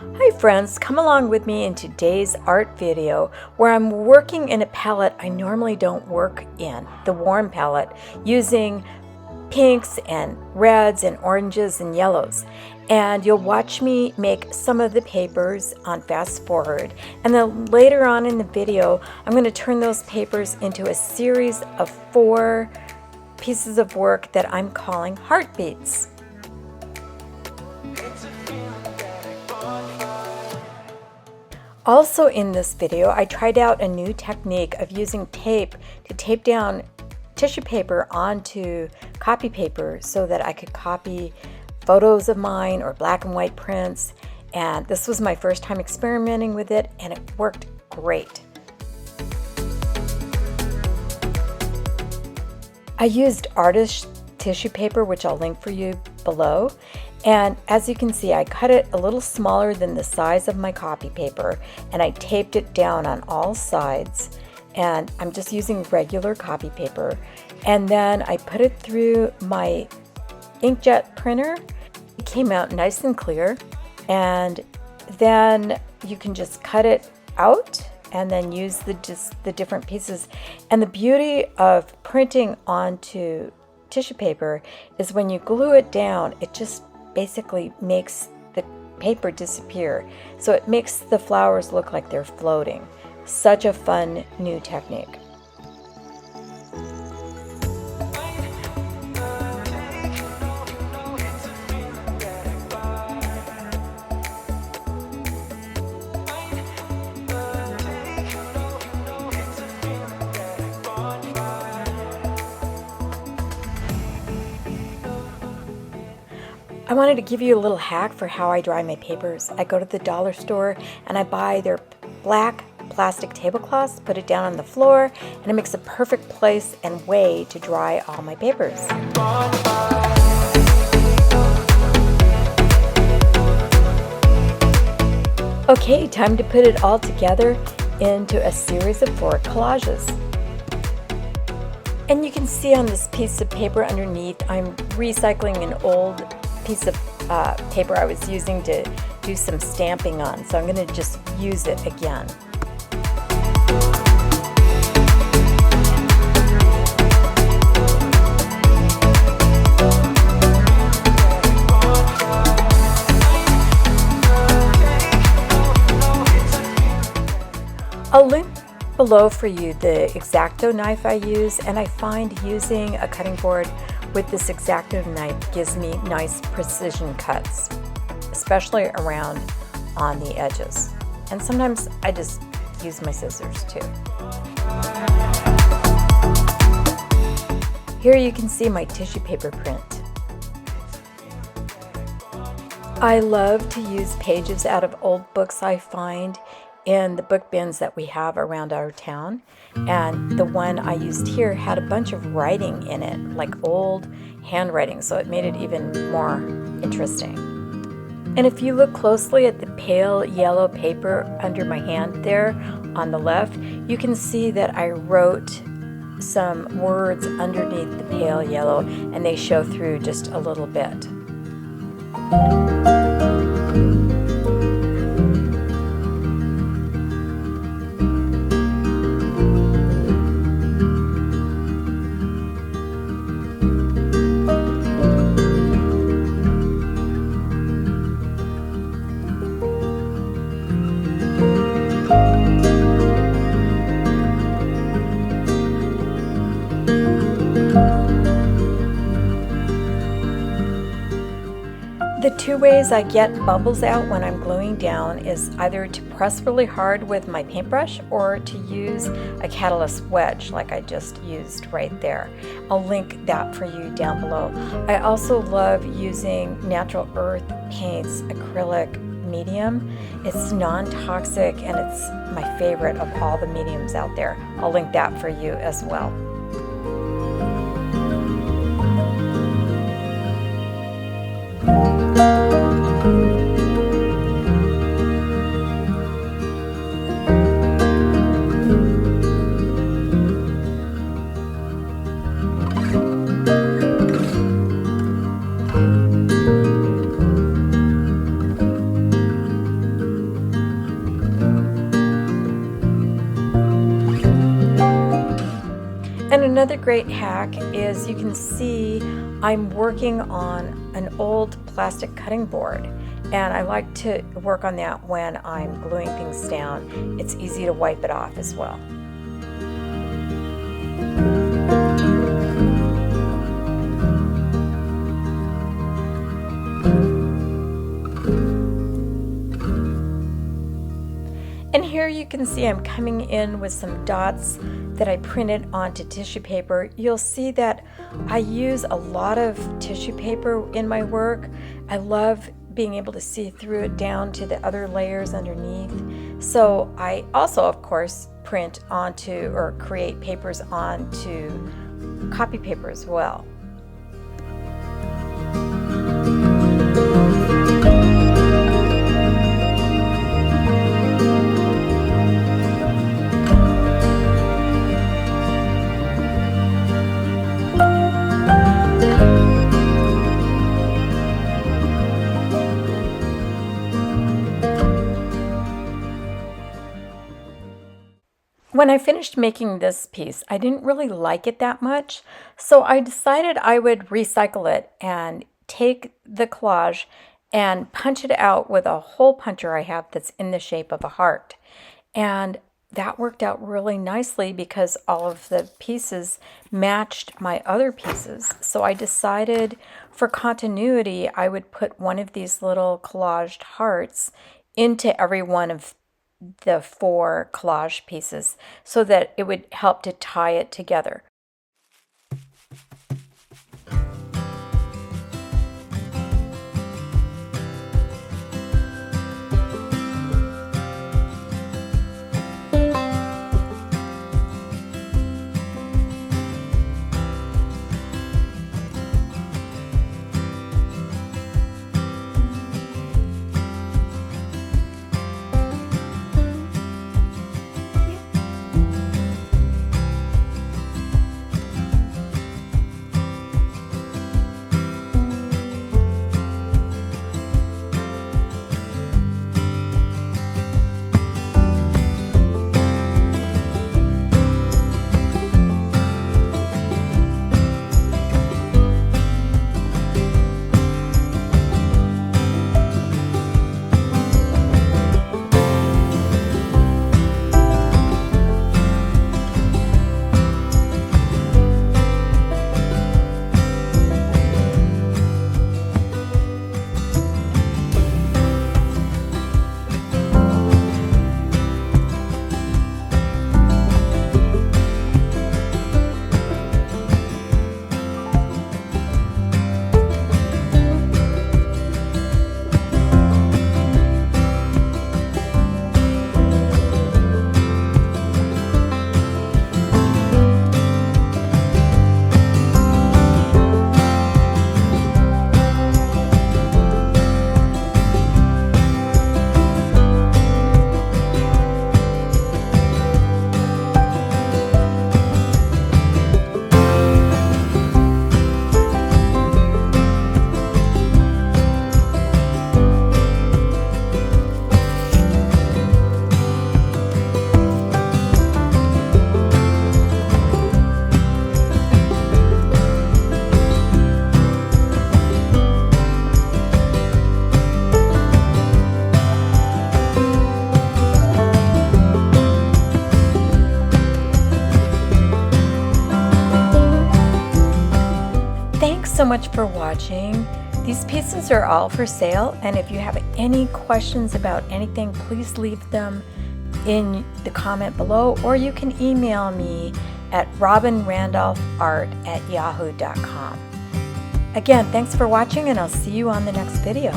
Hi friends, come along with me in today's art video where I'm working in a palette I normally don't work in, the warm palette, using pinks and reds and oranges and yellows. And you'll watch me make some of the papers on fast forward, and then later on in the video I'm going to turn those papers into a series of 4 pieces of work that I'm calling heartbeats. Also in this video, I tried out a new technique of using tape to tape down tissue paper onto copy paper so that I could copy photos of mine or black and white prints. And this was my first time experimenting with it, and it worked great. I used artist tissue paper, which I'll link for you below. And as you can see, I cut it a little smaller than the size of my copy paper, and I taped it down on all sides. And I'm just using regular copy paper. And then I put it through my inkjet printer. It came out nice and clear. And then you can just cut it out and then use the different pieces. And the beauty of printing onto tissue paper is when you glue it down, it just basically makes the paper disappear. So it makes the flowers look like they're floating. Such a fun new technique. I wanted to give you a little hack for how I dry my papers. I go to the dollar store and I buy their black plastic tablecloths, put it down on the floor, and it makes a perfect place and way to dry all my papers. Okay, time to put it all together into a series of 4 collages. And you can see on this piece of paper underneath, I'm recycling an old piece of paper I was using to do some stamping on, so I'm going to just use it again. I'll link below for you the Exacto knife I use, and I find using a cutting board with this Exacto knife gives me nice precision cuts, especially around on the edges. And sometimes I just use my scissors too. Here you can see my tissue paper print. I love to use pages out of old books I find in the book bins that we have around our town, and the one I used here had a bunch of writing in it, like old handwriting, so it made it even more interesting. And if you look closely at the pale yellow paper under my hand there on the left, you can see that I wrote some words underneath the pale yellow, and they show through just a little bit. The 2 ways I get bubbles out when I'm gluing down is either to press really hard with my paintbrush or to use a catalyst wedge like I just used right there. I'll link that for you down below. I also love using Natural Earth Paints Acrylic medium. It's non-toxic and it's my favorite of all the mediums out there. I'll link that for you as well. Another great hack is you can see I'm working on an old plastic cutting board, and I like to work on that when I'm gluing things down. It's easy to wipe it off as well. And here you can see I'm coming in with some dots that I printed onto tissue paper. You'll see that I use a lot of tissue paper in my work. I love being able to see through it down to the other layers underneath. So I also, of course, print onto or create papers onto copy paper as well. When I finished making this piece, I didn't really like it that much, so I decided I would recycle it and take the collage and punch it out with a hole puncher I have that's in the shape of a heart. And that worked out really nicely because all of the pieces matched my other pieces. So I decided for continuity, I would put one of these little collaged hearts into every one of the 4 collage pieces so that it would help to tie it together. So much for watching. These pieces are all for sale, and if you have any questions about anything, please leave them in the comment below, or you can email me at RobynRandolphArt@yahoo.com. Again, thanks for watching, and I'll see you on the next video.